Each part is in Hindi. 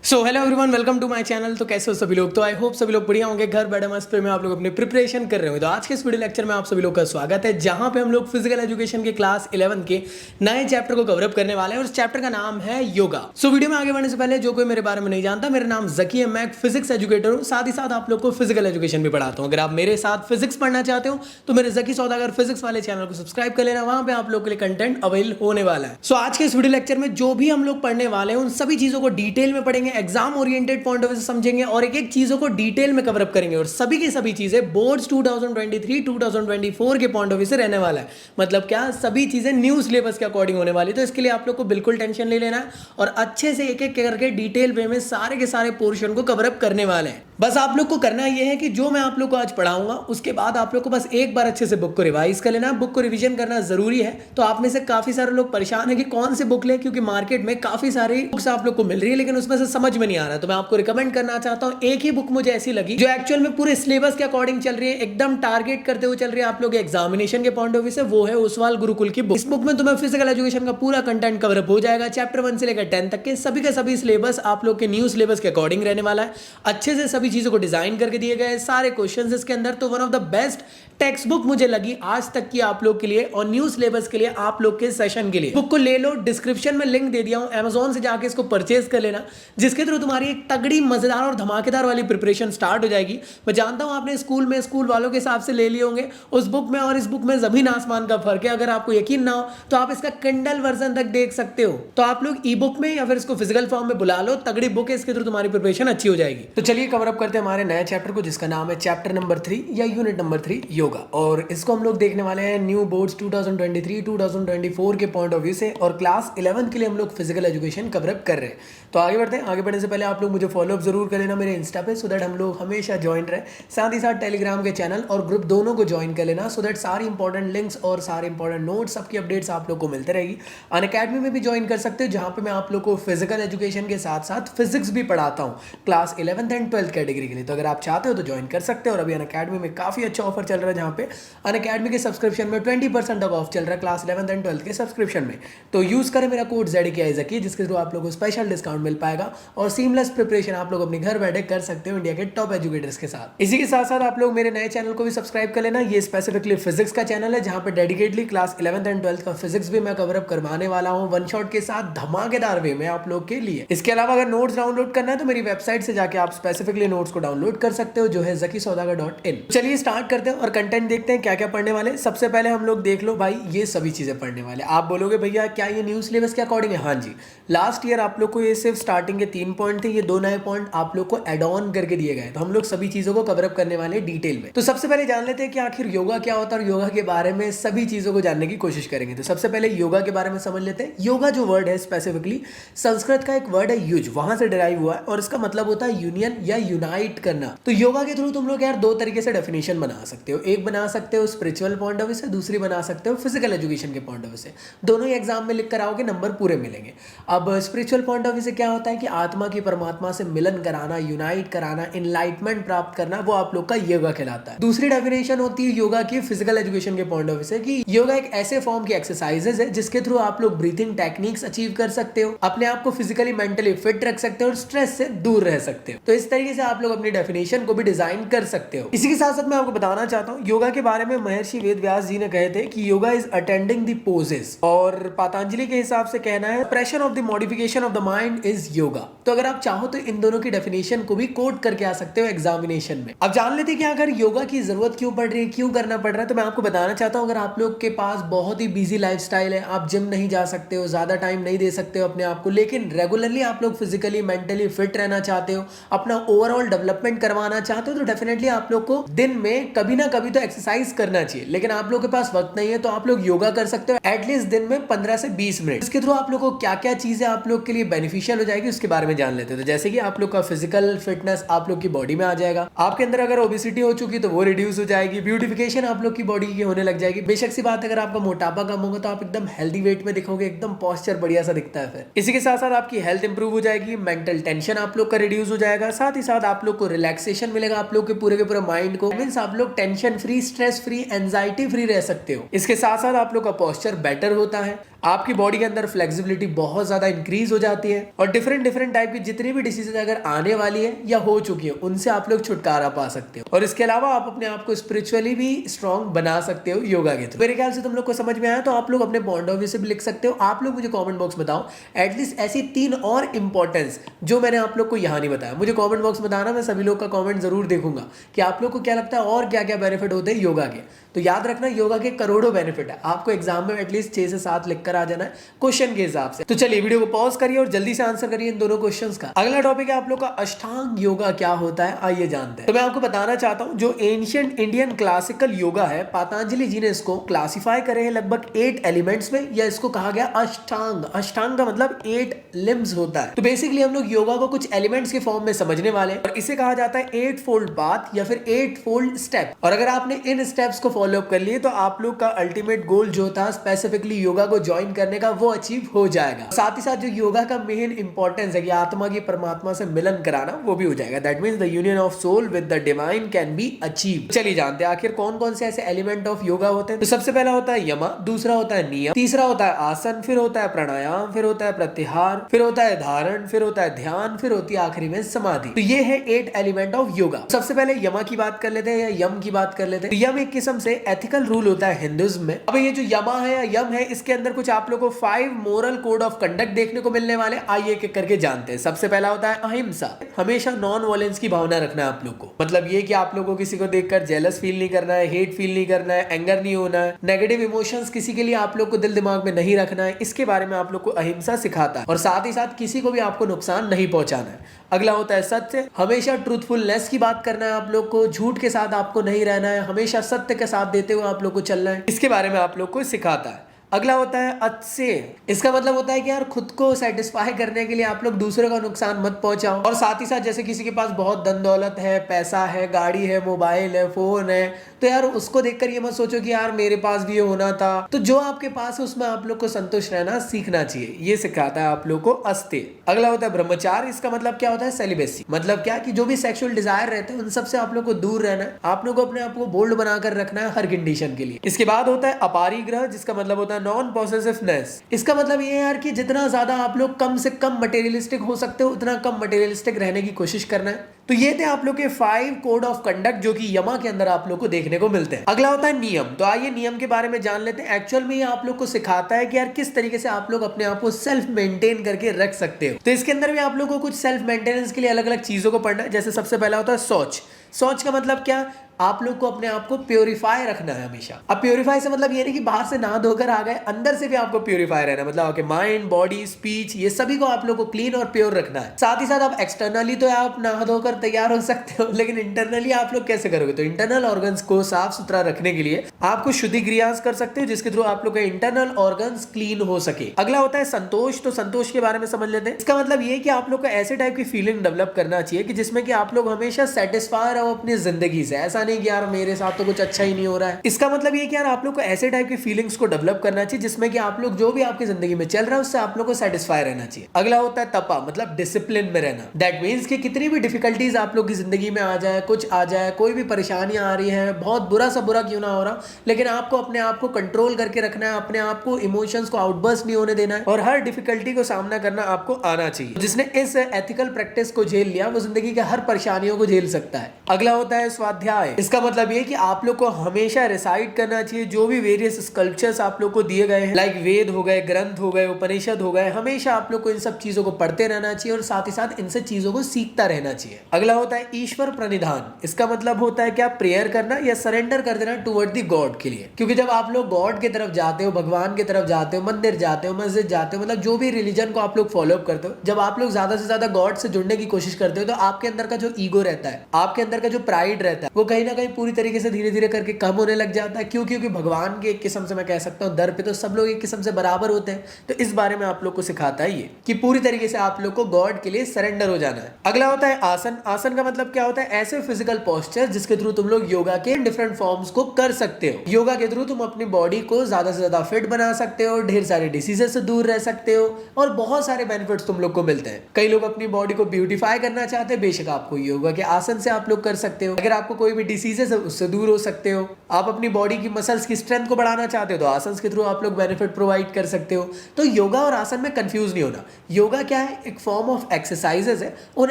So hello everyone, welcome to my channel. तो कैसे हो सभी लोग? तो आई होप सभी लोग बढ़िया होंगे, घर बैठे मस्त पे में आप लोग अपनी प्रिपरेशन कर रहे होंगे। तो आज के इस वीडियो लेक्चर में आप सभी लोग का स्वागत है, जहां पे हम लोग फिजिकल एजुकेशन के क्लास 11 के नए चैप्टर को कवरअप करने वाले हैं और उस चैप्टर का नाम है योगा। सो वीडियो में आगे बढ़ने से पहले जो कोई मेरे बारे में नहीं जानता, मेरा नाम जकी है, मैं फिजिक्स एजुकेटर हूँ, साथ ही साथ आप लोग को फिजिकल एजुकेशन भी पढ़ाता हूँ। अगर आप मेरे साथ फिजिक्स पढ़ना चाहते हो तो मेरे जकी सौदागर फिजिक्स वाले चैनल को सब्सक्राइब कर लेना, वहां पे आप लोग के लिए कंटेंट अवेल होने वाला है। सो आज के इस वीडियो लेक्चर में जो भी हम लोग पढ़ने वाले हैं उन सभी चीजों को डिटेल में पढ़ेंगे, exam oriented point of view से समझेंगे और एक एक चीजों को डिटेल में कवर अप करेंगे और सभी की सभी चीजें बोर्ड्स 2023 2024 के पॉइंट ऑफ व्यू से रहने वाला है। मतलब क्या, सभी चीजें न्यू सिलेबस के अकॉर्डिंग होने वाली। तो इसके लिए आप लोग को बिल्कुल टेंशन नहीं लेना है और अच्छे से एक एक करके डिटेल वे में सारे के सारे पोर्शन को कवर अप करने वाले हैं। बस आप लोग को करना यह है कि जो मैं आप लोग को आज पढ़ाऊंगा उसके बाद आप लोग को बस एक बार अच्छे से बुक को रिवाइज कर लेना। बुक को रिवीजन करना जरूरी है। तो आप में से काफी सारे लोग परेशान है कि कौन से बुक लें, क्योंकि मार्केट में काफी सारी बुक्स आप लोग को मिल रही है लेकिन उसमें से समझ में नहीं आ रहा। तो मैं आपको रिकमेंड करना चाहता हूं, एक ही बुक मुझे ऐसी लगी जो एक्चुअल में पूरे सिलेबस के अकॉर्डिंग चल रही है, एकदम टारगेट करते हुए चल रही है आप लोग एग्जामिनेशन के पॉइंट ऑफ व्यू से। वो है ओसवाल गुरुकुल की बुक। इस बुक में तुम्हें फिजिकल एजुकेशन का पूरा कंटेंट कवर अप हो जाएगा। चैप्टर 1 से लेकर 10 तक के सभी सिलेबस आप लोग के न्यू सिलेबस के अकॉर्डिंग रहने वाला है। अच्छे से सभी चीजों को डिजाइन करके दिए गए सारे क्वेश्चंस इसके अंदर। तो one of the best text book मुझे लगी आज तक की आप लोग के लिए और न्यू सिलेबस के लिए, आप लोग के सेशन के लिए। बुक को ले लो, डिस्क्रिप्शन में लिंक दे दिया हूं, Amazon से जाके इसको परचेज कर लेना, जिसके थ्रू तुम्हारी एक तगड़ी मजेदार और धमाकेदार वाली प्रिपरेशन स्टार्ट हो जाएगी। मैं जानता हूं आपने स्कूल में स्कूल वालों के हिसाब से ले लिए होंगे, उस बुक में और इस बुक में जमीन आसमान का फर्क है। अगर आपको यकीन ना हो तो आप इसका किंडल वर्जन तक देख सकते हो। तो आप लोग ई बुक में या फिर इसको फिजिकल फॉर्म में बुला लो, तगड़ी बुक है, इसके थ्रू तुम्हारी प्रिपरेशन अच्छी हो जाएगी। तो चलिए कवर अप करते हैं हमारे नए चैप्टर को, जिसका नाम है चैप्टर नंबर 3 या यूनिट नंबर 3 योगा। और इसको हम लोग देखने वाले हैं न्यू बोर्ड्स 2023 2024 के पॉइंट ऑफ व्यू से और क्लास 11 के लिए हम लोग फिजिकल एजुकेशन कवर अप कर रहे हैं। तो आगे बढ़ते हैं। आगे बढ़ने से पहले आप लोग मुझे फॉलो अप जरूर कर लेना मेरे इंस्टा पे, सो दैट हम लोग हमेशा ज्वाइन रहे। साथ ही साथ टेलीग्राम के चैनल और ग्रुप दोनों को ज्वाइन कर लेना, सो दैट सारी इंपॉर्टेंट लिंक्स और सारे इंपॉर्टेंट नोट्स, सबकी अपडेट्स आप लोग को मिलते रहेगी। अनअकैडमी में भी ज्वाइन कर सकते हो, जहां पे मैं आप लोग को फिजिकल एजुकेशन के साथ साथ फिजिक्स भी पढ़ाता हूँ class 11th and 12th category के लिए। तो अगर आप चाहते हो तो ज्वाइन कर सकते हो। और अभी अनअकैडमी में काफी अच्छा ऑफर चल रहा है, जहाँ पे अनअकैडमी के सब्सक्रिप्शन में 20% तक ऑफ चल रहा है क्लास 11th एंड 12th के सब्सक्रिप्शन में। तो यूज करें मेरा कोड ZKIZAKI, जिसके थ्रू आप लोगों को स्पेशल डिस्काउंट मिल पाएगा और सीमलेस प्रिपरेशन आप लोग अपने घर बैठे कर सकते हो इंडिया के टॉप एजुकेटर्स के साथ। इसी के साथ साथ आप लोग मेरे नए चैनल को भी सब्सक्राइब कर लेना। ये स्पेसिफिकली फिजिक्स का चैनल है, जहां पे dedicatedly class 11th and 12th का फिजिक्स भी मैं कवर अप करवाने वाला हूं वन शॉट के साथ, धमाकेदार वे में आप लोग के लिए। इसके अलावा अगर नोट्स डाउनलोड करना है तो मेरी वेबसाइट से जाके आप स्पेसिफिकली नोट्स को डाउनलोड कर सकते हो, जो है zakisaudagar.in। चलिए स्टार्ट करते हैं और कंटेंट देखते हैं क्या क्या पढ़ने वाले। सबसे पहले हम लोग देख लो भाई, ये सभी चीजें पढ़ने वाले। आप बोलोगे भैया क्या ये न्यू सिलेबस के अकॉर्डिंग है? हाँ जी, लास्ट ईयर आप लोग को ये सिर्फ स्टार्टिंग के 3 पॉइंट थे, ये 2 नए पॉइंट आप लोग को एड ऑन करके दिए गए। तो हम लोग सभी चीजों को कवर अप करने वाले डिटेल में। तो सबसे पहले जान लेते हैं कि आखिर योगा क्या होता है और योगा के बारे में सभी चीजों को जानने की कोशिश करेंगे। तो सबसे पहले योगा के बारे में समझ लेते हैं। योगा जो वर्ड है स्पेसिफिकली संस्कृत का एक वर्ड है युज, वहां से डिराइव हुआ है और इसका मतलब होता है यूनियन या यूनाइट करना। तो योगा के थ्रू तुम लोग यार 2 तरीके से डेफिनेशन बना सकते हो। एक बना सकते हो स्पिरिचुअल पॉइंट ऑफ व्यू से, दूसरी बना सकते हो फिजिकल एजुकेशन के पॉइंट ऑफ व्यू से। दोनों ही एग्जाम में लिख कर आओगे, नंबर पूरे मिलेंगे। अब स्पिरिचुअल पॉइंट ऑफ व्यू से क्या होता है कि आत्मा की परमात्मा से मिलन कराना, यूनाइट कराना, इनलाइटमेंट प्राप्त करना, वो आप लोग का योगा कहलाता है। दूसरी डेफिनेशन होती है योगा की फिजिकल एजुकेशन के पॉइंट ऑफ व्यू से कि योगा एक ऐसे फॉर्म की एक्सरसाइजेज है जिसके थ्रू आप लोग ब्रीथिंग टेक्निक्स अचीव कर सकते हो, अपने आप को फिजिकली मेंटली फिट रख सकते हो और स्ट्रेस से दूर रह सकते हो। तो इस तरीके से आप लोग अपनी डेफिनेशन को भी डिजाइन कर सकते हो। इसी के साथ साथ मैं आपको बताना चाहता हूँ योगा के बारे में। महर्षि वेद व्यास जी ने कहे थे कि yoga is attending the poses, और पतंजलि के हिसाब से कहना है pressure of the modification of the mind is yoga. तो अगर आप चाहो तो इन दोनों की डेफिनेशन को भी कोट करके आ सकते हो एग्जामिनेशन में। अब जान लेते हैं कि अगर योगा की जरूरत क्यों पड़ रही है, क्यों करना पड़ रहा है। तो मैं आपको बताना चाहता हूँ, अगर आप लोग के पास बहुत ही बिजी लाइफस्टाइल है, आप जिम नहीं जा सकते हो, ज्यादा टाइम नहीं दे सकते हो अपने आप को, लेकिन रेगुलरली आप लोग फिजिकली मेंटली फिट रहना चाहते हो, अपना ओवरऑल डेवलपमेंट करवाना चाहते हो, तो डेफिनेटली आप लोग को दिन में कभी ना कभी तो एक्सरसाइज करना चाहिए। लेकिन आप लोग के पास वक्त नहीं है तो आप लोग योगा कर सकते हो एटलीस्ट दिन में 15 से 20 मिनट। इसके थ्रू आप लोग को क्या क्या चीजें आप लोग के लिए बेनिफिशियल हो जाएगी उसके बारे में जान लेते हैं। तो जैसे कि आप लोग का फिजिकल फिटनेस आप लोग की बॉडी में आ जाएगा, आपके अंदर अगर ओबेसिटी हो चुकी तो वो रिड्यूस हो जाएगी, ब्यूटिफिकेशन आप लोग की बॉडी की होने लग जाएगी। बेशक सी बात है, अगर आपका मोटापा कम होगा तो आप एकदम हेल्दी वेट में दिखोगे, एकदम पॉस्चर बढ़िया सा दिखता है। फिर इसी के साथ साथ आपकी हेल्थ इंप्रूव हो जाएगी, मेंटल टेंशन आप लोग का रिड्यूस हो जाएगा, साथ ही साथ आप लोग को रिलैक्सेशन मिलेगा आप लोग के पूरे माइंड को। मींस आप लोग tension free, stress free, anxiety free रह सकते हो। इसके साथ साथ आप लोग का पॉस्चर बेटर होता है, आपकी बॉडी के अंदर फ्लेक्सिबिलिटी बहुत ज्यादा इंक्रीज हो जाती है और डिफरेंट टाइप की जितनी भी डिसीजेज अगर आने वाली है या हो चुकी है उनसे आप लोग छुटकारा पा सकते हो। और इसके अलावा आप अपने आप को स्पिरिचुअली भी स्ट्रॉन्ग बना सकते हो योगा के थ्रू। मेरे ख्याल से तुम लोग को समझ में आया, तो आप लोग अपने पॉइंट ऑफ व्यू से भी लिख सकते हो। आप लोग मुझे कमेंट बॉक्स में बताओ एटलीस्ट ऐसी 3 और इंपॉर्टेंस जो मैंने आप लोग को यहाँ नहीं बताया। मुझे कमेंट बॉक्स में बताना, मैं सभी लोग का कमेंट जरूर देखूंगा कि आप लोग को क्या लगता है और क्या क्या बेनिफिट होते हैं योगा के। तो याद रखना योगा के करोड़ों बेनिफिट है, आपको एग्जाम में एटलीस्ट 6 से 7 लिख कर आ जाना है क्वेश्चन के हिसाब से। तो चलिए वीडियो को पॉज करिए और जल्दी से आंसर करिए इन दोनों क्वेश्चंस का। अगला टॉपिक है आप लोग का अष्टांग योगा क्या होता है, आइए जानते हैं। तो मैं आपको बताना चाहता हूं जो एंशिएंट इंडियन क्लासिकल योगा है, पतंजलि जी ने इसको क्लासिफाई करे हैं लगभग 8 एलिमेंट्स में, या इसको कहा गया अष्टांग। अष्टांग का मतलब 8 लिम्स होता है। तो बेसिकली हम लोग योगा को कुछ एलिमेंट्स के फॉर्म में समझने वाले हैं और इसे कहा जाता है 8 फोल्ड पाथ या फिर 8 फोल्ड स्टेप। और अगर आपने इन स्टेप्स को फॉलो अप कर लिए तो आप लोग का अल्टीमेट गोल जो था स्पेसिफिकली योगा को ज्वाइन करने का वो अचीव हो जाएगा। साथ ही साथ जो योगा का मेन इंपॉर्टेंस है कि आत्मा की परमात्मा से मिलन कराना, वो भी हो जाएगा। That means the union of soul with the divine can be achieve. चलिए जानते हैं आखिर कौन कौन से ऐसे एलिमेंट ऑफ योगा होते हैं। तो सबसे पहला होता है यमा, दूसरा होता है नियम, तीसरा होता है आसन, फिर होता है प्राणायाम, फिर होता है प्रत्याहार, फिर होता है धारण, फिर होता है ध्यान, फिर होती है आखिरी में समाधि। तो ये है 8 एलिमेंट ऑफ योगा। सबसे पहले यमा की बात कर लेते हैं या यम की बात कर लेते हैं। यम एक किस्म से एथिकल रूल होता है हिंदुइज्म में। अब ये जो यमा है या यम है, इसके अंदर कुछ आप लोगों को 5 मोरल कोड ऑफ कंडक्ट देखने को मिलने वाले। आइए एक एक करके जानते हैं। सबसे पहला होता है अहिंसा, हमेशा नॉन वायलेंस की भावना रखना है आप लोग को। मतलब ये कि आप लोगों को किसी को देखकर जेलस फील नहीं करना है, हेट फील नहीं करना है, एंगर नहीं होना है, नेगेटिव इमोशंस किसी के लिए आप लोग को दिल दिमाग में नहीं रखना है। इसके बारे में आप लोग को अहिंसा सिखाता है और साथ ही साथ किसी को भी आपको नुकसान नहीं पहुंचाना है। अगला होता है सत्य, हमेशा ट्रूथफुलनेस की बात करना है आप लोग को, झूठ के साथ आपको नहीं रहना है, हमेशा सत्य के साथ देते हुए आप लोग को चलना है। इसके बारे में आप लोग को सिखाता है। अगला होता है अत्सेय, इसका मतलब होता है कि यार खुद को सेटिस्फाई करने के लिए आप लोग दूसरे का नुकसान मत पहुंचाओ। और साथ ही साथ जैसे किसी के पास बहुत धन दौलत है, पैसा है, गाड़ी है, मोबाइल है, फोन है, तो यार उसको देखकर ये मत सोचो कि यार मेरे पास भी ये होना था। तो जो आपके पास है उसमें आप लोग को संतुष्ट रहना सीखना चाहिए। ये सिखाता है आप लोग को अस्तेय। अगला होता है ब्रह्मचार्य, इसका मतलब क्या होता है सेलिबेसी। मतलब क्या कि जो भी सेक्सुअल डिजायर रहते हैं उन सबसे आप लोग को दूर रहना है। आप लोग को अपने आप को बोल्ड बनाकर रखना है हर कंडीशन के लिए। इसके बाद होता है अपारिग्रह, जिसका मतलब होता है नॉन पॉसेसिवनेस। इसका मतलब ये है यार कि जितना ज्यादा आप लोग कम से कम मटेरियलिस्टिक हो सकते हो उतना कम मटेरियलिस्टिक रहने की कोशिश करना है। तो ये थे आप लोग के 5 कोड ऑफ कंडक्ट जो कि यमा के अंदर आप लोग को देखने को मिलते हैं। अगला होता है नियम। तो आइए नियम के बारे में जान लेते हैं। एक्चुअल में ये आप लोग को सिखाता है कि यार किस तरीके से आप लोग अपने आप को सेल्फ मेंटेन करके रख सकते हो। तो इसके अंदर भी आप लोग को कुछ सेल्फ मेंटेनेंस के लिए अलग अलग चीजों को पढ़ना है। जैसे सबसे पहला होता है शौच। शौच का मतलब क्या, आप लोग को अपने आप को प्योरीफाई रखना है हमेशा। अब प्योरीफाई से मतलब ये नहीं कि बाहर से नहा धोकर आ गए, अंदर से भी आपको प्योरीफाई रहना है। मतलब आपके माइंड, बॉडी, स्पीच, ये सभी को आप लोग को क्लीन और प्योर रखना है। साथ ही साथ आप एक्सटर्नली तो आप नहा धोकर तैयार हो सकते हो, लेकिन इंटरनली आप लोग कैसे करोगे? तो इंटरनल ऑर्गन्स को साफ सुथरा रखने के लिए आपको शुद्धि क्रियास कर सकते हो जिसके थ्रू आप लोग के इंटरनल ऑर्गन्स क्लीन हो सके। अगला होता है संतोष। तो संतोष के बारे में समझ लेते हैं। इसका मतलब ये कि आप लोग को ऐसे टाइप की फीलिंग डेवलप करना चाहिए कि जिसमें कि आप लोग हमेशा सेटिस्फाई रहो अपनी जिंदगी से। ऐसा नहीं कि यार मेरे साथ तो कुछ अच्छा ही नहीं हो रहा है। इसका मतलब ये कि यार आप लोग को ऐसे टाइप की फीलिंग्स को डेवलप करना चाहिए जिसमें कि आप लोग जो भी आपकी जिंदगी में चल रहा है उससे आप लोग को सेटिस्फाई रहना चाहिए। अगला होता है तपा, मतलब डिसिप्लिन में रहना। दैट मींस कि कितनी भी डिफिकल्टीज आप लोग की जिंदगी में आ जाए, कुछ आ जाए, कोई भी परेशानियां आ रही है, बहुत बुरा सा बुरा क्यों ना हो रहा, लेकिन आपको अपने आप को कंट्रोल करके रखना है, अपने आप को इमोशंस को आउटबर्स्ट नहीं होने देना है और हर डिफिकल्टी को सामना करना आपको आना चाहिए। जिसने इस एथिकल प्रैक्टिस को झेल लिया वो जिंदगी के हर परेशानियों को झेल सकता है। अगला होता है स्वाध्याय। इसका मतलब ये कि आप लोग को हमेशा रिसाइट करना चाहिए जो भी वेरियस स्कल्पचर्स आप लोग को दिए गए हैं, लाइक वेद हो गए, ग्रंथ हो गए, उपनिषद हो गए, हमेशा आप लोग को इन सब चीजों को पढ़ते रहना चाहिए और साथ ही साथ इनसे चीजों को सीखता रहना चाहिए। अगला होता है ईश्वर प्रणिधान। इसका मतलब होता है क्या, प्रेयर करना या सरेंडर कर देना टुवर्ड द गॉड के लिए। क्योंकि जब आप लोग गॉड की तरफ जाते हो, भगवान की तरफ जाते हो, मंदिर जाते हो, मस्जिद जाते हो, मतलब जो भी रिलीजन को आप लोग फॉलो अप करते हो, जब आप लोग ज्यादा से ज्यादा गॉड से जुड़ने की कोशिश करते हो तो आपके अंदर का जो ईगो रहता है, आपके अंदर का जो प्राइड रहता है, वो कहीं ना कहीं पूरी तरीके से धीरे धीरे करके कम होने लग जाता है। क्यों? क्योंकि भगवान के एक किस्म से मैं कह सकता हूँ दर पे तो सब लोग एक किस्म से बराबर होते हैं। तो इस बारे में आप लोग को सिखाता है ये कि पूरी तरीके से आप लोग को गॉड के लिए सरेंडर हो जाना है। अगला होता है आसन। आसन का मतलब क्या होता है, ऐसे फिजिकल पोस्चर जिसके थ्रू तुम लोग योगा के डिफरेंट फॉर्म्स को कर सकते हो। योगा के थ्रू तुम अपनी बॉडी को ज्यादा से ज्यादा फिट बना सकते हो, ढेर सारे डिसीजेस से दूर रह सकते हो और बहुत सारे बेनिफिट्स तुम लोग को मिलते हैं। कई लोग अपनी बॉडी को ब्यूटीफाई करना चाहते हैं, बेशक आपको योगा के आसन से आप लोग कर सकते हो। अगर आपको कोई भी डिसीजेस है उससे दूर हो सकते हो। आप अपनी बॉडी की मसल्स की स्ट्रेंथ को बढ़ाना चाहते हो तो आसन के थ्रू आप लोग बेनिफिट प्रोवाइड कर सकते हो। तो योगा और आसन में कंफ्यूज नहीं होना। योगा क्या है, एक फॉर्म ऑफ एक्सरसाइजेस है। उन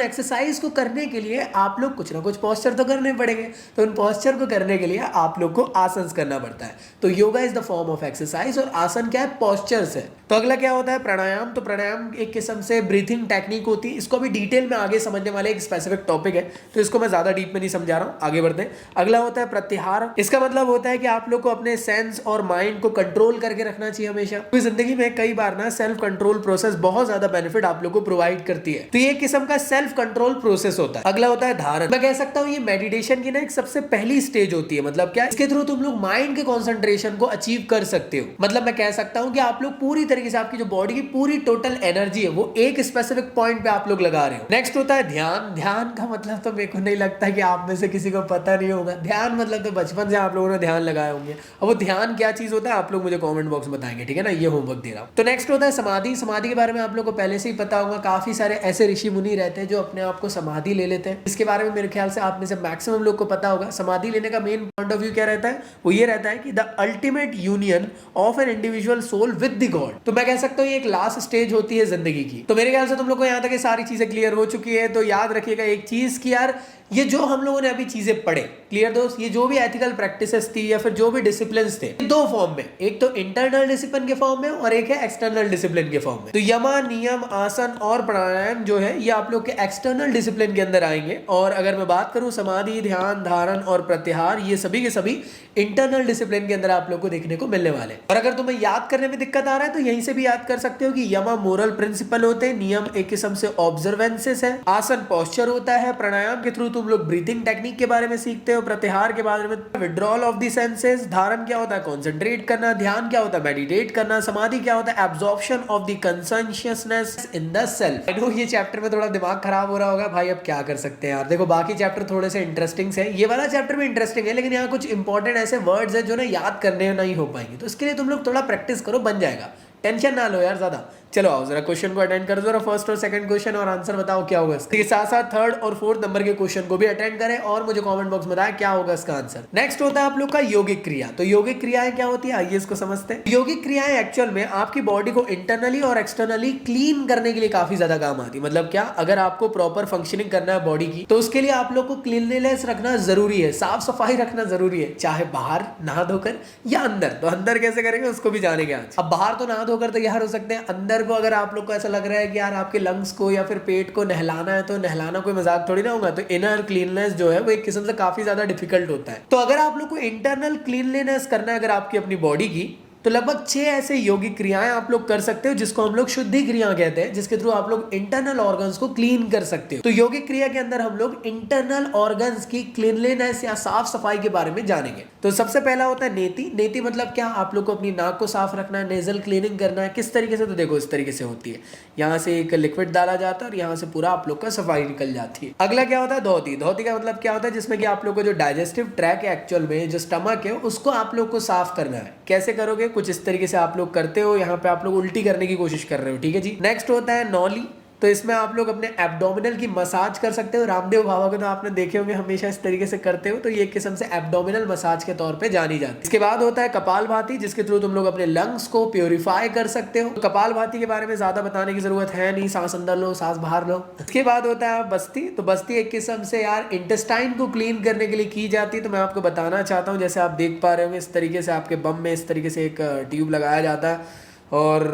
एक्सरसाइज को करने के लिए आप लोग कुछ ना कुछ पोस्चर तो करने पड़ेंगे, तो उन पोस्चर को करने के लिए आप लोग को आसन करना पड़ता है। तो yoga is the form of exercise और आसन क्या है, पोस्चर्स है। तो अगला क्या होता है, प्राणायाम। तो प्राणायाम एक किस्म से ब्रीथिंग टेक्निक होती है। इसको भी डिटेल में आगे समझने वाले एक स्पेसिफिक टॉपिक है, तो इसको मैं ज्यादा डीप में नहीं समझा रहा हूं, आगे बढ़ते हैं। अगला होता है प्रत्याहार। इसका मतलब होता है कि आप लोग को अपने सेंस और माइंड को कंट्रोल करके रखना चाहिए हमेशा। तो जिंदगी में कई बार ना सेल्फ कंट्रोल प्रोसेस बहुत ज्यादा बेनिफिट आप लोग को प्रोवाइड करती है। तो ये एक किस्म का सेल्फ कंट्रोल प्रोसेस होता है। अगला होता है धारण। मैं कह सकता हूँ ये मेडिटेशन की ना एक सबसे पहली स्टेज होती है। मतलब क्या, इसके थ्रू तुम लोग माइंड के कॉन्सेंट्रेशन को अचीव कर सकते हो। मतलब मैं कह सकता हूँ कि आप लोग पूरी तरीके से आपकी जो बॉडी की पूरी टोटल एनर्जी है वो एक स्पेसिफिक पॉइंट पे आप लोग लगा रहे हो। नेक्स्ट होता है ध्यान। ध्यान का मतलब तो मेरे को नहीं लगता कि आप में से किसी को पता नहीं होगा। ध्यान मतलब तो बचपन से आप लोगों ने ध्यान लगाए होंगे। अब वो ध्यान क्या चीज होता है आप लोग मुझे कमेंट बॉक्स में बताएंगे, ठीक है ना, ये होमवर्क दे रहा हूं। तो नेक्स्ट होता है समाधि। समाधि के बारे में आप लोग को पहले से ही पता होगा। काफी सारे ऐसे ऋषि मुनि रहते हैं जो अपने आप को समाधि ले लेते हैं। इसके बारे में मेरे ख्याल से आप में से मैक्सिमम लोग को पता होगा। समाधि लेने का मेन पॉइंट ऑफ व्यू क्या रहता है, वो ये रहता है कि the ultimate union of an individual soul with the god. तो मैं कह सकता हूँ ये एक लास्ट स्टेज होती है जिंदगी की। तो मेरे ख्याल से तुम लोग को यहाँ तक ये सारी चीजें क्लियर हो चुकी है। तो याद रखिएगा एक चीज कि यार ये जो हम लोगों ने अभी चीजें पढ़े, क्लियर दोस्त, ये जो भी एथिकल प्रैक्टिसेस थी या फिर जो भी डिसिप्लिन थे, दो फॉर्म में, एक तो इंटरनल डिसिप्लिन के फॉर्म में और एक है एक्सटर्नल डिसिप्लिन के फॉर्म में। तो यमा, नियम, आसन और प्राणायाम जो है ये आप लोग के एक्सटर्नल डिसिप्लिन के अंदर आएंगे। और अगर मैं बात करूं समाधि, ध्यान, धारण और प्रत्याहार, ये सभी के सभी इंटरनल डिसिप्लिन के अंदर आप लोग को देखने को मिलने वाले। और अगर तुम्हें याद करने में दिक्कत आ रहा है तो यहीं से भी याद कर सकते हो कि यमा मोरल प्रिंसिपल होते हैं, नियम एक किस्म से ऑब्जर्वेंसेस है, आसन पोस्चर होता है, प्राणायाम के थ्रू तुम लोग ब्रीथिंग टेक्निक के बारे में सीखते हो, प्रत्याहार के बारे में विड्रॉल ऑफ द सेंसेस, धारण क्या होता है कॉन्सेंट्रेट करना, ध्यान क्या होता है मेडिटेट करना, समाधि क्या होता है absorption of the consciousness in the self. I know ये चैप्टर में थोड़ा दिमाग खराब हो रहा होगा भाई, अब क्या कर सकते हैं यार। देखो बाकी चैप्टर थोड़े से इंटरेस्टिंग है, ये वाला चैप्टर भी इंटरेस्टिंग है, लेकिन यहाँ कुछ इंपॉर्टेंट ऐसे वर्ड्स है जो ना याद करने नहीं हो पाएंगे। तो इसके लिए तुम लोग थोड़ा प्रैक्टिस करो, बन जाएगा, टेंशन ना लो यार ज्यादा। चलो आओ जरा क्वेश्चन को अटेंड करो, जरा फर्स्ट और सेकंड क्वेश्चन और आंसर बताओ क्या होगा इसके साथ साथ थर्ड और फोर्थ नंबर के क्वेश्चन को भी अटेंड करें और मुझे कमेंट बॉक्स में बताएं क्या होगा इसका आंसर। नेक्स्ट होता है आप लोग का यौगिक क्रिया। तो यौगिक क्रियाएं क्या होती है आइए इसको समझते हैं। यौगिक क्रियाएं एक्चुअल में आपकी बॉडी को इंटरनली और एक्सटर्नली क्लीन करने के लिए काफी ज्यादा काम आती है। मतलब क्या, अगर आपको प्रॉपर फंक्शनिंग करना है बॉडी की तो उसके लिए आप लोग को क्लीनलीनेस रखना जरूरी है, साफ सफाई रखना जरूरी है, चाहे बाहर नहा धोकर या अंदर। तो अंदर कैसे करेंगे उसको भी जानेंगे आज। अब बाहर तो नहा धोकर तैयार हो सकते हैं, अंदर को अगर आप लोग को ऐसा लग रहा है कि यार आपके लंग्स को या फिर पेट को नहलाना है तो नहलाना कोई मजाक थोड़ी ना होगा। तो इनर क्लीननेस जो है वो एक किस्म से काफी ज्यादा डिफिकल्ट होता है। तो अगर आप लोग को इंटरनल क्लीनलीनेस करना है अगर आपकी अपनी बॉडी की, तो लगभग 6 ऐसे यौगिक क्रियाएं आप लोग कर सकते हो जिसको हम लोग शुद्धि क्रिया कहते हैं, जिसके थ्रू आप लोग इंटरनल ऑर्गन्स को क्लीन कर सकते हो। तो यौगिक क्रिया के अंदर हम लोग इंटरनल ऑर्गन्स की क्लीनलीनेस या साफ सफाई के बारे में जानेंगे। तो सबसे पहला होता है नेति। नेति मतलब क्या, आप लोग को अपनी नाक को साफ रखना है, नेजल क्लीनिंग करना है। किस तरीके से, तो देखो इस तरीके से होती है, यहाँ से एक लिक्विड डाला जाता है और यहाँ से पूरा आप लोग का सफाई निकल जाती है। अगला क्या होता है धोती। धोती का मतलब क्या होता है, जिसमें कि आप लोग को जो डाइजेस्टिव ट्रैक है एक्चुअल में जो स्टमक है उसको आप लोग को साफ करना है। कैसे करोगे, कुछ इस तरीके से आप लोग करते हो, यहाँ पे आप लोग उल्टी करने की कोशिश कर रहे हो, ठीक है जी। नेक्स्ट होता है नौली। तो इसमें आप लोग अपने एब्डोमिनल की मसाज कर सकते हो। रामदेव बाबा को तो आपने देखे होंगे हमेशा इस तरीके से करते हो, तो ये एक किस्म से एब्डोमिनल मसाज के तौर पे जानी जाती है। इसके बाद होता है कपालभाति, जिसके थ्रू तुम लोग अपने लंग्स को प्योरीफाई कर सकते हो। कपालभाति के बारे में ज्यादा बताने की जरूरत है नहीं, सांस अंदर लो सांस बाहर लो। इसके बाद होता है बस्ती। तो बस्ती एक किस्म से यार इंटेस्टाइन को क्लीन करने के लिए की जाती है। तो मैं आपको बताना चाहता हूँ, जैसे आप देख पा रहे होंगे इस तरीके से आपके बम में इस तरीके से एक ट्यूब लगाया जाता है और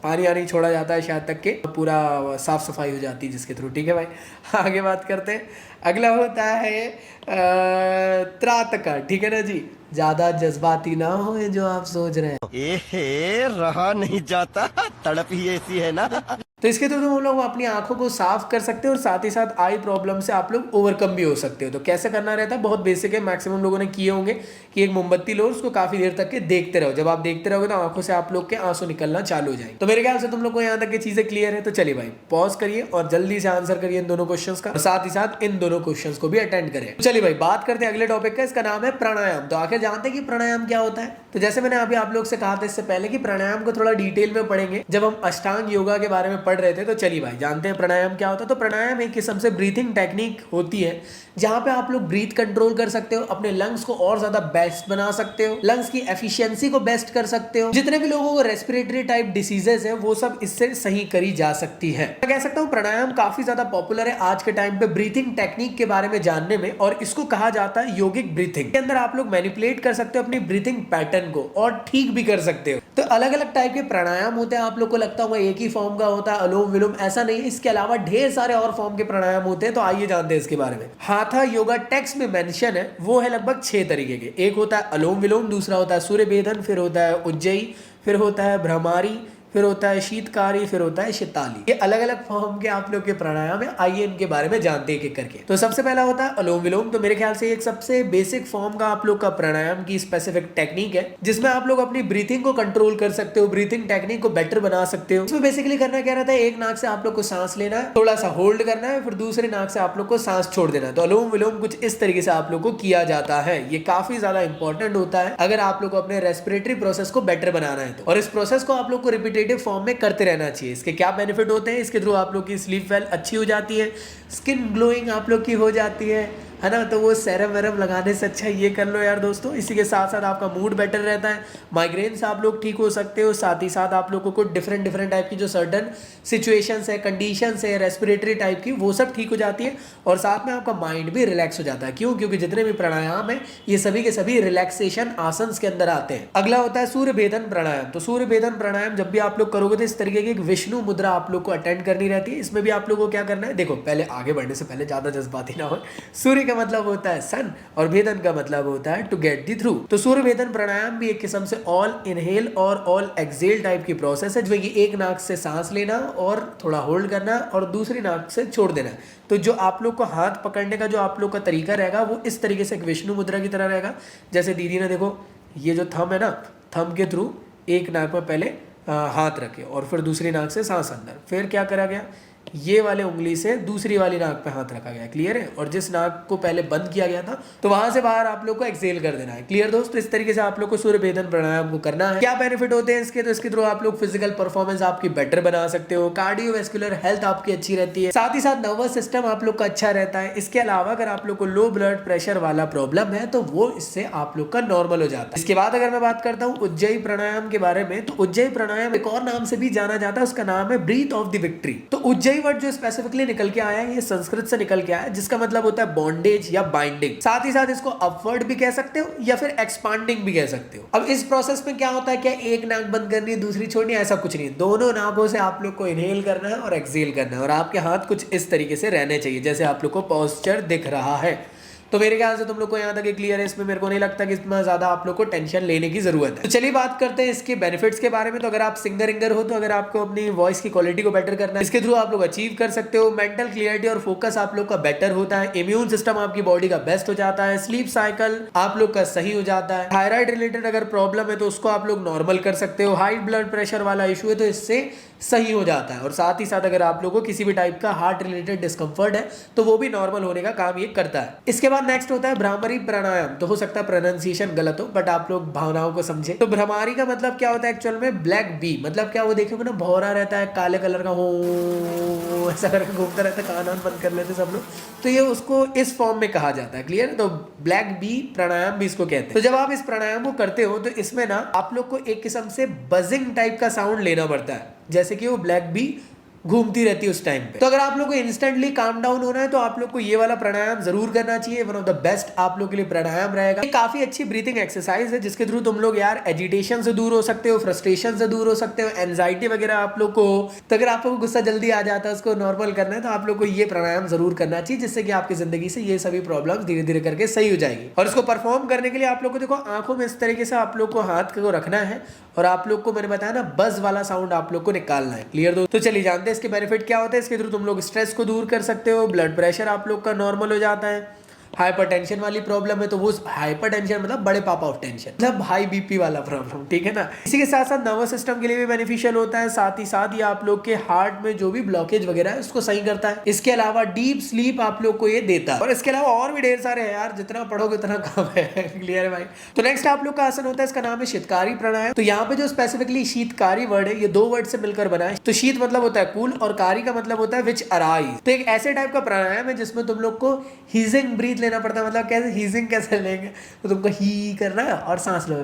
पानी आनी छोड़ा जाता है शायद तक के, पूरा साफ सफाई हो जाती है जिसके थ्रू, ठीक है भाई। आगे बात करते हैं। अगला होता है त्राटका, ठीक है ना जी। ज्यादा जज्बाती ना हो जो आप सोच रहे हैं, रहा नहीं जाता, तड़प ही ऐसी है ना। तो इसके थ्रू हम लोग अपनी आंखों को साफ कर सकते हैं और साथ ही साथ आई प्रॉब्लम से आप लोग ओवरकम भी हो सकते हो। तो कैसे करना रहता है, बहुत बेसिक है, मैक्सिमम लोगों ने किए होंगे कि एक मोमबत्ती लो, उसको काफी देर तक के देखते रहो। जब आप देखते रहोगे तो आंखों से आप लोग के आंसू निकलना चालू हो जाएंगे। तो मेरे ख्याल से तुम लोग को यहाँ तक की चीजें क्लियर है। तो चलिए भाई पॉज करिए और जल्दी से आंसर करिए इन दोनों क्वेश्चंस का, और साथ ही साथ इन दोनों क्वेश्चंस को भी अटेंड करें। चलिए भाई बात करते हैं अगले टॉपिक का, इसका नाम है प्राणायाम। तो आखिर जानते हैं कि प्राणायाम क्या होता है। तो जैसे मैंने अभी आप लोग से कहा था इससे पहले कि प्राणायाम को थोड़ा डिटेल में पढ़ेंगे जब हम अष्टांग योगा के बारे में पढ़ रहे थे। तो चलिए भाई जानते हैं प्राणायाम क्या होता है। तो प्राणायाम एक किस्म से ब्रीथिंग टेक्निक होती है जहां पे आप लोग ब्रीथ कंट्रोल कर सकते हो, अपने लंग्स को और ज्यादा बेस्ट बना सकते हो, लंग्स की एफिशिएंसी को बेस्ट कर सकते हो। जितने भी लोगों को रेस्पिरेटरी टाइप डिसीजेस है वो सब इससे सही करी जा सकती है। मैं कह सकता हूँ प्राणायाम काफी ज्यादा पॉपुलर है आज के टाइम पे ब्रीथिंग टेक्निक के बारे में जानने में, और इसको कहा जाता है योगिक ब्रीथिंग। के अंदर आप लोग मैनिपुलेट कर सकते हो अपनी ब्रीथिंग पैटर्न को और ठीक भी कर सकते हो। तो अलग अलग टाइप के प्राणायाम होते हैं, आप लोग को लगता होगा एक ही फॉर्म का होता है अनुलोम विलोम, ऐसा नहीं है। इसके अलावा ढेर सारे और फॉर्म के प्राणायाम होते हैं। तो आइए जानते हैं इसके बारे में। हाथा योगा टेक्स्ट में मेंशन है वो है लगभग 6 तरीके के। एक होता है अनुलोम विलोम, दूसरा होता है सूर्य भेदन, फिर होता है उज्जयी, फिर होता है भ्रमारी, फिर होता है शीतकारी, फिर होता है शीताली। ये अलग अलग फॉर्म के आप लोग के प्राणायाम है। आइए इनके बारे में जानते हैं एक एक करके। तो सबसे पहला होता है अनुलोम विलोम। तो मेरे ख्याल से एक सबसे बेसिक फॉर्म का आप लोग का प्राणायाम की स्पेसिफिक टेक्निक है जिसमें आप लोग अपनी ब्रीथिंग को कंट्रोल कर सकते हो, ब्रीथिंग टेक्निक को बेटर बना सकते हो। इसमें बेसिकली करना क्या रहता है, एक नाक से आप लोग को सांस लेना है, थोड़ा सा होल्ड करना है, फिर दूसरे नाक से आप लोग को सांस छोड़ देना है। तो अनुलोम विलोम कुछ इस तरीके से आप लोग को किया जाता है। ये काफी ज्यादा इंपॉर्टेंट होता है अगर आप लोग को अपने रेस्पिरेटरी प्रोसेस को बेटर बनाना है तो। और इस प्रोसेस को आप लोग को रिपीटेटिव फॉर्म में करते रहना चाहिए। इसके क्या बेनिफिट होते हैं, इसके थ्रू आप लोग की स्लीप वेल अच्छी हो जाती है, स्किन ग्लोइंग आप लोग की हो जाती है ना। तो वो सेरम वेरम लगाने से अच्छा ये कर लो यार दोस्तों। इसी के साथ साथ आपका मूड बेटर रहता है, माइग्रेन से आप लोग ठीक हो सकते हो। साथ ही साथ आप लोगों को डिफरेंट टाइप की जो सर्टन सिचुएशंस है, कंडीशंस है रेस्पिरेटरी टाइप की, वो सब ठीक हो जाती है। और साथ में आपका माइंड भी रिलैक्स हो जाता है। क्यों? क्योंकि जितने भी प्राणायाम है ये सभी के सभी रिलैक्सेशन आसन के अंदर आते हैं। अगला होता है सूर्य भेदन प्राणायाम। तो सूर्य भेदन प्राणायाम जब भी आप लोग करोगे तो इस तरीके की एक विष्णु मुद्रा आप लोग को अटेंड करनी रहती है। इसमें भी आप लोग को क्या करना है, देखो पहले आगे बढ़ने से पहले ज्यादा जज्बाती ना हो। सूर्य का मतलब होता है सन और भेदन का मतलब होता है टू गेट दी थ्रू। तो सूर्य भेदन प्राणायाम भी एक किस्म से ऑल इनहेल और ऑल एक्सेल टाइप की प्रोसेस है जो कि एक नाक से सांस लेना और थोड़ा होल्ड करना और दूसरी नाक से छोड़ देना। तो जो आप लोग को हाथ पकड़ने का जो आप लोग का तरीका रहेगा वो इस तरीके से एक विष्णु मुद्रा की तरह रहेगा। जैसे दीदी ने देखो ये जो थंब है ना, थंब के थ्रू एक नाक में पहले हाथ रखे और फिर दूसरी नाक से सांस अंदर, फिर क्या करा गया, ये वाले उंगली से दूसरी वाली नाक पे हाथ रखा गया। क्लियर है? और जिस नाक को पहले बंद किया गया था तो वहां से बाहर आप लोग को एक्सेल कर देना है। क्लियर दोस्तों? इस तरीके से आप लोग को सूर्य भेदन प्राणायाम को करना है। क्या बेनिफिट होते हैं इसके? तो इसके थ्रू आप लोग फिजिकल परफॉर्मेंस आपकी बेटर बना सकते हो, कार्डियोवैस्कुलर हेल्थ आपकी अच्छी रहती है, साथ ही साथ नर्वस सिस्टम आप लोग का अच्छा रहता है। इसके अलावा अगर आप लोग को लो ब्लड प्रेशर वाला प्रॉब्लम है तो वो इससे आप लोग का नॉर्मल हो जाता है। इसके बाद अगर मैं बात करता हूँ उज्जयी प्राणायाम के बारे में, तो उज्जयी प्राणायाम एक और नाम से भी जाना जाता है, उसका नाम है ब्रीथ ऑफ द विक्ट्री। तो उज्जयी वर्ड जो स्पेसिफिकली निकल के आया है ये संस्कृत से निकल के आया है जिसका मतलब होता है बॉन्डेज या बाइंडिंग। साथ ही साथ इसको अपवर्ड भी कह सकते हो या फिर एक्सपांडिंग भी कह सकते हो। अब इस प्रोसेस में क्या होता है, क्या एक नाक बंद करनी है दूसरी छोड़नी है, ऐसा कुछ नहीं। दोनों नाकों से आप लोग को इनहेल करना है और एक्सहेल करना है और आपके हाथ कुछ इस तरीके से रहने चाहिए जैसे आप लोग को पोस्चर दिख रहा है। तो मेरे ख्याल से तुम लोग को यहाँ तक क्लियर है। इसमें मेरे को नहीं लगता कि इतना ज्यादा आप लोग को टेंशन लेने की जरूरत है। तो चलिए बात करते हैं इसके बेनिफिट्स के बारे में। तो अगर आप सिंगर हो तो अगर आपको अपनी वॉइस की क्वालिटी को बेटर करना है इसके थ्रू आप लोग अचीव कर सकते हो। मेंटल क्लियरिटी और फोकस आप लोग का बेटर होता है, इम्यून सिस्टम आपकी बॉडी का बेस्ट हो जाता है, स्लीप साइकिल आप लोग का सही हो जाता है, थायराइड रिलेटेड अगर प्रॉब्लम है तो उसको आप लोग नॉर्मल कर सकते हो, हाई ब्लड प्रेशर वाला इशू है तो इससे सही हो जाता है। और साथ ही साथ अगर आप लोगों को किसी भी टाइप का हार्ट रिलेटेड डिस्कंफर्ट है तो वो भी नॉर्मल होने का काम ये करता है। इसके बाद नेक्स्ट होता है भ्रामरी प्राणायाम। तो हो सकता है प्रोनाउंसिएशन गलत हो बट आप लोग भावनाओं को समझे। तो भ्रामरी का मतलब क्या होता है एक्चुअल में, ब्लैक बी मतलब क्या, वो देखोगे ना भौरा रहता है काले कलर का, हो ऐसा करके घूमता रहता है, कान बंद कर लेते सब लोग, तो ये उसको इस फॉर्म में कहा जाता है। क्लियर? तो ब्लैक बी प्राणायाम भी इसको कहते हैं। तो जब आप इस प्राणायाम को करते हो तो इसमें ना आप लोग को एक किस्म से बजिंग टाइप का साउंड लेना पड़ता है जैसे कि वो ब्लैक बी घूमती रहती है उस टाइम पे। तो अगर आप लोग को इंस्टेंटली काम डाउन होना है तो आप लोग को ये वाला प्राणायाम जरूर करना चाहिए। वन ऑफ द बेस्ट आप लोग के लिए प्राणायाम रहेगा। ये काफी अच्छी ब्रीथिंग एक्सरसाइज है जिसके थ्रू तुम लोग यार एजिटेशन से दूर हो सकते हो, फ्रस्ट्रेशन से दूर हो सकते हो, एंजाइटी वगैरह आप लोग को, तो अगर आप लोग को गुस्सा जल्दी आ जाता है उसको नॉर्मल करना है तो आप लोग को ये प्राणायाम जरूर करना चाहिए जिससे कि आपकी जिंदगी से ये सभी प्रॉब्लम धीरे धीरे करके सही हो जाएगी। और इसको परफॉर्म करने के लिए आप लोग को देखो आंखों में इस तरीके से आप लोग को हाथ को रखना है और आप लोग को मैंने बताया ना बज वाला साउंड आप लोग को निकालना है। क्लियर दोस्तों? तो चलिए जानते हैं इसके बेनिफिट क्या होते हैं। इसके थ्रू तुम लोग स्ट्रेस को दूर कर सकते हो, ब्लड प्रेशर आप लोग का नॉर्मल हो जाता है, हाइपरटेंशन वाली प्रॉब्लम है तो वो हाइपरटेंशन मतलब बड़े पापा ऑफ टेंशन, मतलब हाई बीपी वाला प्रॉब्लम, ठीक है ना। इसी के साथ साथ नर्वस सिस्टम के लिए भी बेनिफिशियल होता है, साथ ही साथ ये आप लोग के हार्ट में जो भी ब्लॉकेज वगैरह है उसको सही करता है। इसके अलावा डीप स्लीप आप लोग को ये देता है, और इसके अलावा और भी ढेर सारे हैं यार, जितना पढ़ोगे उतना कम है। क्लियर है भाई। तो नेक्स्ट आप लोग का आसन होता है, इसका नाम है शीतकारी प्राणायाम। तो यहाँ पे जो स्पेसिफिकली शीतकारी वर्ड है, ये दो वर्ड से मिलकर बना है। तो शीत मतलब होता है कूल और कारी का मतलब होता है विच अराइज। तो एक ऐसे टाइप का प्राणायाम है जिसमें तुम लोग को हीजिंग ब्रीथ लेना पड़ता है। मतलब कैसे हीजिंग कैसे लेंगे, तो तुमको ही करना है और सांस लो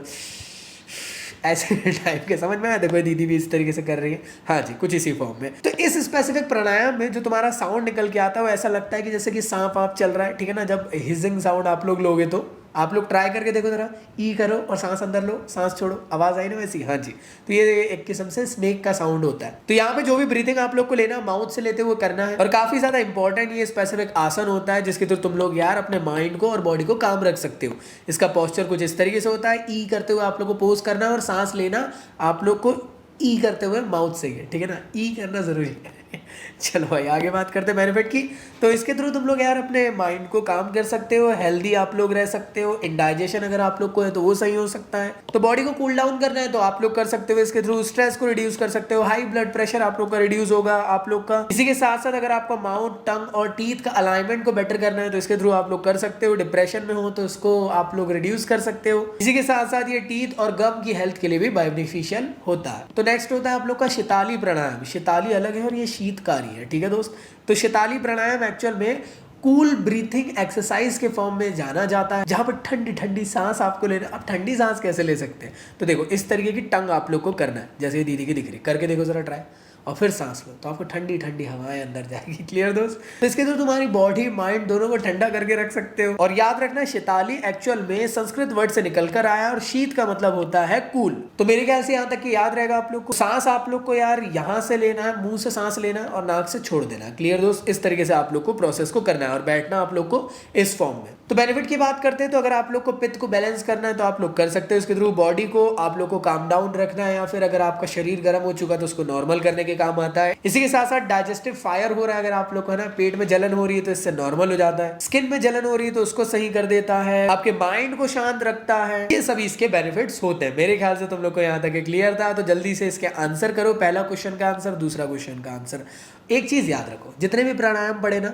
ऐसे टाइप के। समझ में आया? देखो दीदी भी इस तरीके से कर रही है, हाँ जी, कुछ इसी फॉर्म में। तो इस स्पेसिफिक प्राणायाम में जो तुम्हारा साउंड निकल के आता है वो ऐसा लगता है कि जैसे कि सांप आप चल रहा है, ठीक है ना। जब हिजिंग साउंड आप लोग लोगे तो आप लोग ट्राई करके देखो जरा, ई करो और सांस अंदर लो, सांस छोड़ो, आवाज आई ना वैसी, हाँ जी। तो ये एक किस्म से स्नेक का साउंड होता है। तो यहाँ पे जो भी ब्रीथिंग आप लोग को लेना माउथ से लेते हुए करना है, और काफी ज्यादा इंपॉर्टेंट ये स्पेसिफिक आसन होता है जिसके थ्रू तुम लोग यार अपने माइंड को और बॉडी को काम रख सकते हो। इसका पोस्चर कुछ इस तरीके से होता है, ई करते हुए आप लोग को पोज करना है और सांस लेना आप लोग को ई करते हुए माउथ से ही, ठीक है ना, ई करना जरूरी है। चलो भाई आगे बात करते हैं बेनिफिट की। तो इसके थ्रू तुम लोग यार अपने माइंड को काम कर सकते हो, हेल्दी आप लोग रह सकते हो, इंडाइजेशन अगर आप लोग को है तो वो सही हो सकता है। तो बॉडी को कूल डाउन करना है तो आप लोग कर सकते हो इसके थ्रू, स्ट्रेस को रिड्यूस कर सकते हो, हाई ब्लड प्रेशर आप लोग का रिड्यूस होगा आप लोग का। इसी के साथ साथ अगर आपका माउथ, टंग और टीथ का अलाइनमेंट को बेटर करना है तो इसके थ्रू आप लोग कर सकते हो। डिप्रेशन में हो तो इसको आप लोग रिड्यूस कर सकते हो। इसी के साथ साथ ये टीथ और गम की हेल्थ के लिए भी बेनिफिशियल होता है। तो नेक्स्ट होता है आप लोग का शीताली प्राणायाम। शीताली अलग है और ये शीतकारी है, ठीक है दोस्त। तो शीताली प्राणायाम एक्चुअल में कूल ब्रीथिंग एक्सरसाइज के फॉर्म में जाना जाता है, जहां पर ठंडी ठंडी सांस आपको लेना। अब ठंडी सांस कैसे ले सकते हैं, तो देखो इस तरीके की टंग आप लोग को करना है, जैसे ये दीदी की दिख रही, करके देखो जरा ट्राई, और फिर सांस लो तो आपको ठंडी ठंडी हवाएं अंदर जाएगी। क्लियर दोस्त। तो इसके थ्रू तुम्हारी बॉडी माइंड दोनों को ठंडा करके रख सकते हो। और याद रखना शीताली एक्चुअल में संस्कृत वर्ड से निकल कर आया और शीत का मतलब होता है कूल। तो मेरे ख्याल से यहाँ तक कि याद रहेगा आप लोग को। सांस आप लोग को यार यहाँ से लेना है, मुंह से सांस लेना है और नाक से छोड़ देना है। क्लियर दोस्त। इस तरीके से आप लोग को प्रोसेस को करना है और बैठना आप लोग को इस फॉर्म में। तो बेनिफिट की बात करते हैं तो अगर आप लोग को पित्त को बैलेंस करना है तो आप लोग कर सकते हो इसके थ्रू। बॉडी को आप लोग को काम डाउन रखना है, या फिर अगर आपका शरीर गर्म हो चुका तो उसको नॉर्मल करने के काम आता है। इसी के साथ साथ डाइजेस्टिव फायर हो रहा है, अगर आप लोग को है ना पेट में जलन हो रही है तो इससे नॉर्मल हो जाता है। स्किन में जलन हो रही है तो उसको सही कर देता है, आपके माइंड को शांत रखता है। ये सभी इसके बेनिफिट्स होते हैं। मेरे ख्याल से तुम लोग को यहाँ तक क्लियर था। तो जल्दी से इसके आंसर करो। पहला क्वेश्चन का आंसर, दूसरा क्वेश्चन का आंसर। एक चीज याद रखो, जितने भी प्राणायाम पढ़े ना,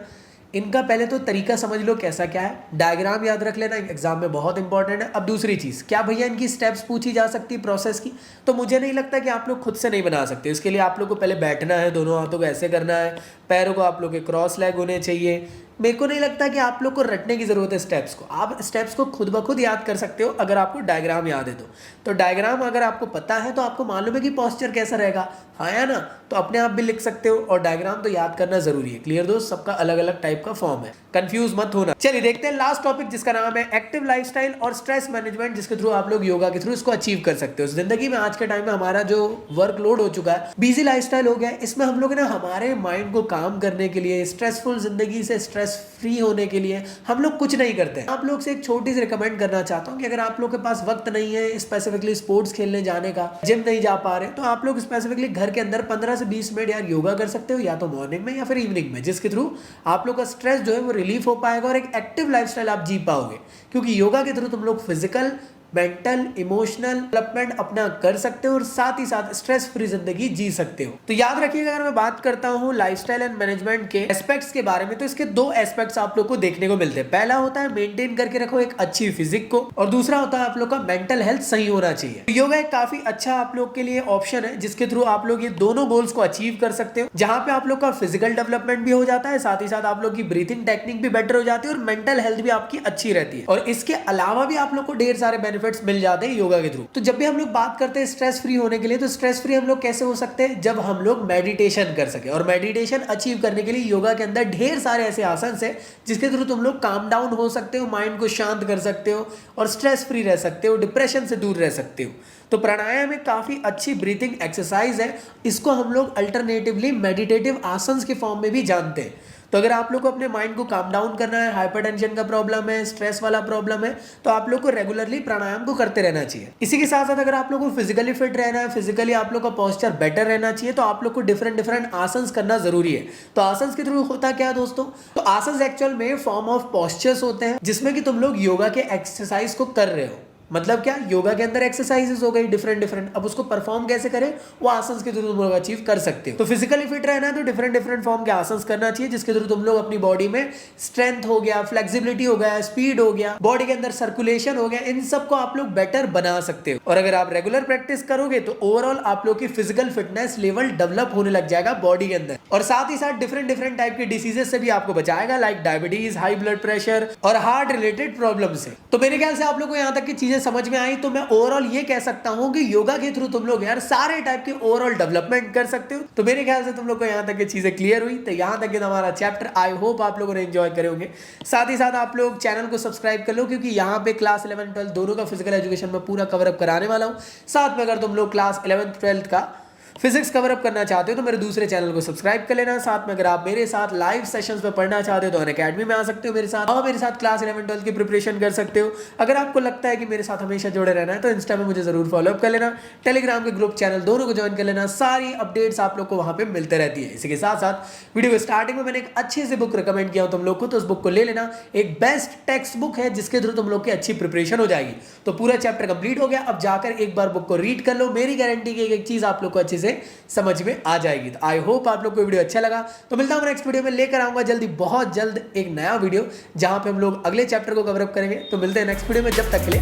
इनका पहले तो तरीका समझ लो कैसा क्या है, डायग्राम याद रख लेना, एग्जाम में बहुत इंपॉर्टेंट है। अब दूसरी चीज, क्या भैया इनकी स्टेप्स पूछी जा सकती है प्रोसेस की, तो मुझे नहीं लगता कि आप लोग खुद से नहीं बना सकते। इसके लिए आप लोग को पहले बैठना है, दोनों हाथों को ऐसे करना है, पैरों को आप लोग के क्रॉस लेग होने चाहिए। मेरे को नहीं लगता कि आप लोग को रटने की जरूरत है स्टेप्स को, आप स्टेप्स को खुद ब खुद याद कर सकते हो अगर आपको डायग्राम याद है तो डायग्राम अगर आपको पता है तो आपको मालूम है कि पोस्चर कैसा रहेगा, हाँ या ना, तो अपने आप भी लिख सकते हो। और डायग्राम तो याद करना जरूरी है। क्लियर दोस्त। सबका अलग अलग टाइप का फॉर्म है, कंफ्यूज मत होना। चलिए देखते हैं लास्ट टॉपिक जिसका नाम है एक्टिव लाइफस्टाइल और स्ट्रेस मैनेजमेंट, जिसके थ्रू आप लोग योगा के थ्रू इसको अचीव कर सकते हो। जिंदगी में आज के टाइम में हमारा जो वर्कलोड हो चुका है, बिजी लाइफस्टाइल हो गया है, इसमें हम लोग ना हमारे माइंड को काम करने के लिए, स्ट्रेसफुल जिंदगी से स्ट्रेस फ्री होने के लिए हम लोग कुछ नहीं करते हैं। आप लोग से एक छोटी सी रिकमेंड करना चाहता हूँ कि अगर आप लोग के पास वक्त नहीं है स्पेसिफिकली स्पोर्ट्स खेलने जाने का, जिम नहीं जा पा रहे, तो आप लोग स्पेसिफिकली घर के अंदर 15 से 20 मिनट यार योगा कर सकते हो, या तो मॉर्निंग में या फिर इवनिंग में, जिसके थ्रू आप लोग का स्ट्रेस जो है वो रिलीफ हो पाएगा और एक एक्टिव लाइफस्टाइल आप जी पाओगे। क्योंकि योगा के थ्रू तुम लोग फिजिकल, मेंटल, इमोशनल डेवलपमेंट अपना कर सकते हो और साथ ही साथ स्ट्रेस फ्री जिंदगी जी सकते हो। तो याद रखिएगा, अगर मैं बात करता हूँ लाइफस्टाइल एंड मैनेजमेंट के एस्पेक्ट्स के बारे में, तो इसके दो एस्पेक्ट्स आप लोग को देखने को मिलते हैं। पहला होता है मेंटेन करके रखो एक अच्छी फिजिक को, और दूसरा होता है आप लोग का मेंटल हेल्थ सही होना चाहिए। तो योगा एक काफी अच्छा आप लोग के लिए ऑप्शन है जिसके थ्रू आप लोग ये दोनों गोल्स को अचीव कर सकते हो, जहां पे आप लोग का फिजिकल डेवलपमेंट भी हो जाता है, साथ ही साथ आप लोग की ब्रीथिंग टेक्निक भी बेटर हो जाती है और मेंटल हेल्थ भी आपकी अच्छी रहती है। और इसके अलावा भी आप लोग को ढेर सारे बेनिफिट्स मिल जाते हैं योगा के थ्रू। तो जब भी हम लोग बात करते हैं स्ट्रेस फ्री होने के लिए, तो स्ट्रेस फ्री हम लोग कैसे हो सकते हैं, जब हम लोग मेडिटेशन कर सके। और मेडिटेशन अचीव करने के लिए योगा के अंदर ढेर सारे ऐसे आसन है जिसके थ्रू तुम लोग काम डाउन हो सकते हो, माइंड को शांत कर सकते हो और स्ट्रेस फ्री रह सकते हो, डिप्रेशन से दूर रह सकते हो। तो प्राणायाम एक काफी अच्छी ब्रीथिंग एक्सरसाइज है। इसको हम लोग अल्टरनेटिवली मेडिटेटिव आसन के फॉर्म में भी जानते हैं। तो अगर आप लोग को अपने माइंड को काम डाउन करना है, हाइपरटेंशन का प्रॉब्लम है, स्ट्रेस वाला प्रॉब्लम है, तो आप लोग को रेगुलरली प्राणायाम को करते रहना चाहिए। इसी के साथ साथ अगर आप लोग को फिजिकली फिट रहना है, फिजिकली आप लोग का पोस्चर बेटर रहना चाहिए, तो आप लोग को डिफरेंट डिफरेंट आसन्स करना जरूरी है। तो आसन्स के थ्रू होता क्या है दोस्तों, तो आसन्स एक्चुअल में फॉर्म ऑफ पोस्चर्स होते हैं जिसमें कि तुम लोग योगा के एक्सरसाइज को कर रहे हो। मतलब क्या, योगा के अंदर एक्सरसाइजेस हो गई डिफरेंट डिफरेंट, अब उसको परफॉर्म कैसे करें वो आसन्स के थ्रू तुम लोग अचीव कर सकते हो। तो फिजिकली फिट रहना है तो डिफरेंट डिफरेंट फॉर्म के आसन्स करना चाहिए जिसके थ्रू तुम लोग अपनी बॉडी में स्ट्रेंथ हो गया, फ्लेक्सिबिलिटी हो गया, स्पीड हो गया, बॉडी के अंदर सर्कुलेशन हो गया, इन सब को आप लोग बेटर बना सकते हो। और अगर आप रेगुलर प्रैक्टिस करोगे तो ओवरऑल आप लोग की फिजिकल फिटनेस लेवल डेवलप होने लग जाएगा बॉडी के अंदर, और साथ ही साथ डिफरेंट डिफरेंट टाइप के डिसीजेस से भी आपको बचाएगा, like diabetes, high blood pressure और हार्ट रिलेटेड प्रॉब्लम से। तो मेरे ख्याल से आप लोग को यहाँ तक की चीजें समझ में आई, तो मैं ओवरऑल ये कह सकता हूं कि योगा के थ्रू तुम लोग यार सारे टाइप के ओवरऑल डेवलपमेंट कर सकते हो। तो मेरे ख्याल से तुम लोग को यहाँ तक की चीजें क्लियर हुई। तो यहाँ तक हमारा चैप्टर आई होप आप लोगों ने एंजॉय करे होंगे। साथ ही साथ आप लोग चैनल को सब्सक्राइब कर लो क्योंकि यहाँ पे क्लास 11 12 दोनों का फिजिकल एजुकेशन में पूरा कवरअप कराने वाला हूँ। साथ में अगर तुम लोग क्लास 11th 12th का फिजिक्स कवर अप करना चाहते हो तो मेरे दूसरे चैनल को सब्सक्राइब कर लेना। साथ में अगर आप मेरे साथ लाइव सेशंस में पढ़ना चाहते हो तो अनअकैडमी में आ सकते हो मेरे साथ, और मेरे साथ क्लास 11 12 की प्रिपरेशन कर सकते हो। अगर आपको लगता है कि मेरे साथ हमेशा जुड़े रहना है तो इंस्टा में मुझे जरूर फॉलो अप कर लेना, टेलीग्राम के ग्रुप चैनल दोनों को ज्वाइन कर लेना, सारी अपडेट्स आप लोग को वहां पे मिलते रहती है। इसी के साथ साथ वीडियो के स्टार्टिंग में मैंने एक अच्छी सी बुक रिकमेंड किया तुम लोग को, तो उस बुक को ले लेना। एक बेस्ट टेक्स्ट बुक है जिसके थ्रू तुम लोग की अच्छी प्रिपरेशन हो जाएगी। तो पूरा चैप्टर कंप्लीट हो गया, अब जाकर एक बार बुक को रीड कर लो, मेरी गारंटी की एक चीज आप लोग को अच्छे से समझ में आ जाएगी। तो आई होप आप लोग को वीडियो अच्छा लगा। तो मिलता हूं नेक्स्ट वीडियो में, लेकर आऊंगा जल्दी, बहुत जल्द एक नया वीडियो जहां पे हम लोग अगले चैप्टर को कवर अप करेंगे। तो मिलते हैं नेक्स्ट वीडियो में, जब तक के लिए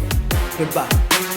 गुड बाय।